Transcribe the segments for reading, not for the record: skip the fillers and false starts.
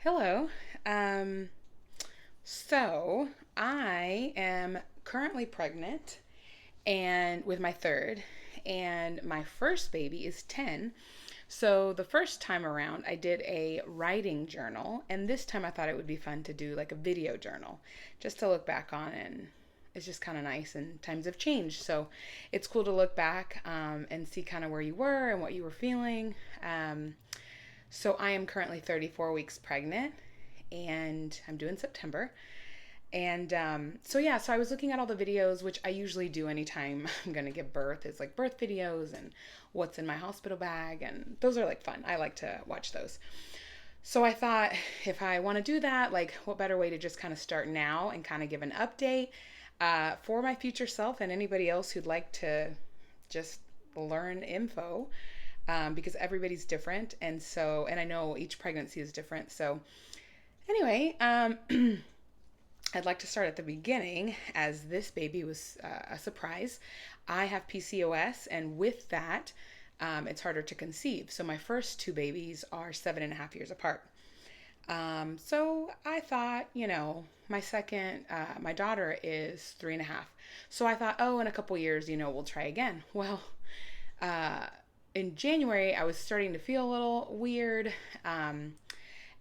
Hello. Um, so I am currently pregnant and with my third, and my first baby is 10. So the first time around, I did a writing journal, and this time I thought it would be fun to do like a video journal just to look back on. And it's just kind of nice, and times have changed. So it's cool to look back and see kind of where you were and what you were feeling. So I am currently 34 weeks pregnant, and I'm due in September. And so I was looking at all the videos, which I usually do anytime I'm gonna give birth. It's like birth videos and what's in my hospital bag, and those are like fun. I like to watch those. So I thought, if I want to do that, like, what better way to just kind of start now and kind of give an update for my future self and anybody else who'd like to just learn info, because everybody's different, and I know each pregnancy is different. So anyway, I'd like to start at the beginning, as this baby was a surprise. I have PCOS, and with that, it's harder to conceive. So my first two babies are 7.5 years apart. So I thought, my daughter is 3.5. So I thought, oh, in a couple years, we'll try again. Well, uh, in January, I was starting to feel a little weird. And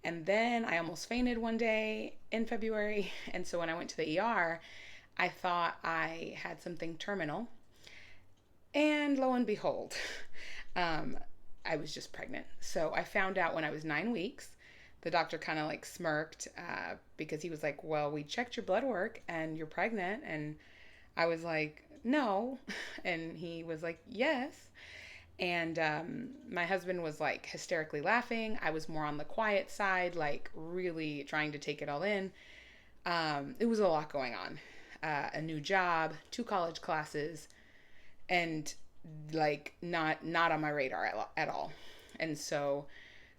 then I almost fainted one day in February. And so when I went to the ER, I thought I had something terminal. And lo and behold, um, I was just pregnant. So I found out when I was 9 weeks. The doctor kind of like smirked because he was like, well, we checked your blood work and you're pregnant. And I was like, no. And he was like, yes. And my husband was like hysterically laughing. I was more on the quiet side, like really trying to take it all in. It was a lot going on. A new job, two college classes, and like not on my radar at all. And so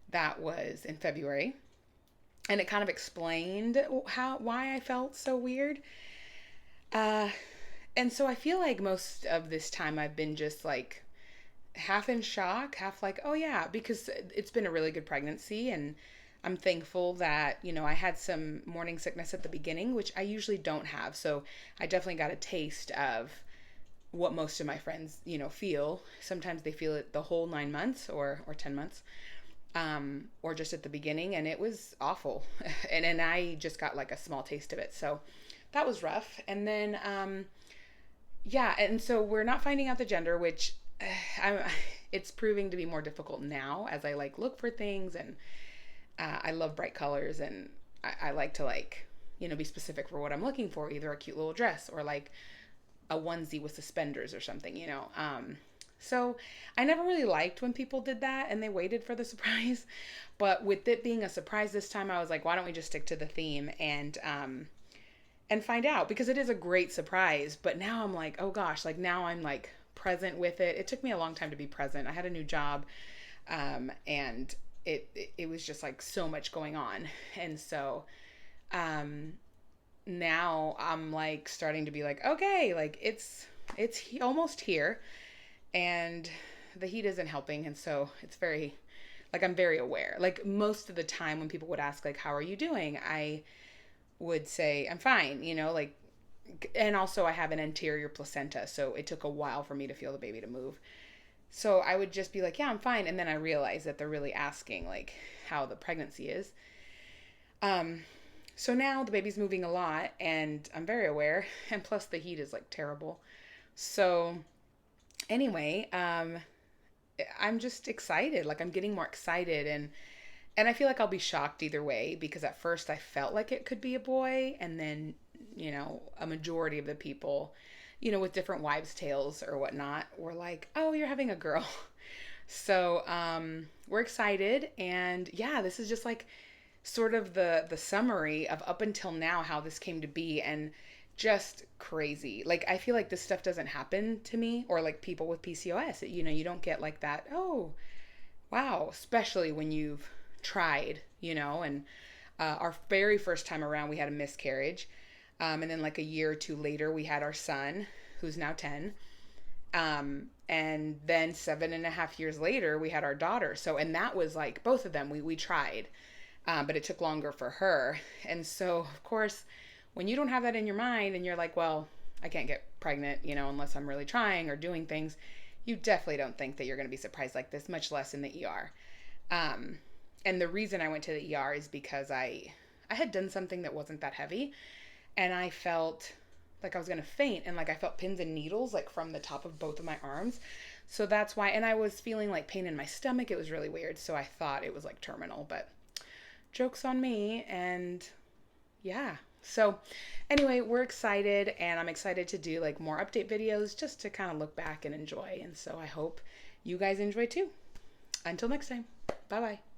that was in February, and it kind of explained why I felt so weird. Uh, and so I feel like most of this time I've been just like half in shock, half like, oh yeah, because it's been a really good pregnancy, and I'm thankful that, I had some morning sickness at the beginning, which I usually don't have. So I definitely got a taste of what most of my friends, feel. Sometimes they feel it the whole 9 months or 10 months, or just at the beginning, and it was awful. and I just got like a small taste of it. So that was rough. And then, yeah, and so we're not finding out the gender, which I'm, it's proving to be more difficult now as I like look for things, and I love bright colors, and I like to like, be specific for what I'm looking for, either a cute little dress or like a onesie with suspenders or something. So I never really liked when people did that and they waited for the surprise, but with it being a surprise this time, I was like, why don't we just stick to the theme and find out, because it is a great surprise. But now I'm like, oh gosh, like now I'm like present with it. It took me a long time to be present. I had a new job, and it was just like so much going on. And so now I'm like starting to be like, okay, like it's almost here, and the heat isn't helping. And so it's very, like, I'm very aware. Like most of the time when people would ask like, how are you doing, I would say I'm fine, like, and also I have an anterior placenta, so it took a while for me to feel the baby to move. So I would just be like, yeah, I'm fine. And then I realized that they're really asking like how the pregnancy is. Um, so now the baby's moving a lot, and I'm very aware. And plus the heat is like terrible. So anyway, I'm just excited. Like I'm getting more excited, and I feel like I'll be shocked either way, because at first I felt like it could be a boy, and then, a majority of the people, with different wives' tales or whatnot, were like, oh, you're having a girl. So we're excited, and yeah, this is just like sort of the summary of up until now how this came to be, and just crazy. Like I feel like this stuff doesn't happen to me or like people with PCOS. You don't get like that. Oh, wow, especially when you've tried, and our very first time around we had a miscarriage, and then like a year or two later we had our son, who's now 10, and then 7.5 years later we had our daughter. So, and that was like both of them we tried, but it took longer for her. And so, of course, when you don't have that in your mind and you're like, well, I can't get pregnant, unless I'm really trying or doing things, you definitely don't think that you're going to be surprised like this, much less in the ER. And the reason I went to the ER is because I had done something that wasn't that heavy, and I felt like I was going to faint, and like I felt pins and needles like from the top of both of my arms. So that's why, and I was feeling like pain in my stomach. It was really weird. So I thought it was like terminal, but joke's on me. And yeah. So anyway, we're excited, and I'm excited to do like more update videos just to kind of look back and enjoy. And so I hope you guys enjoy too. Until next time. Bye bye.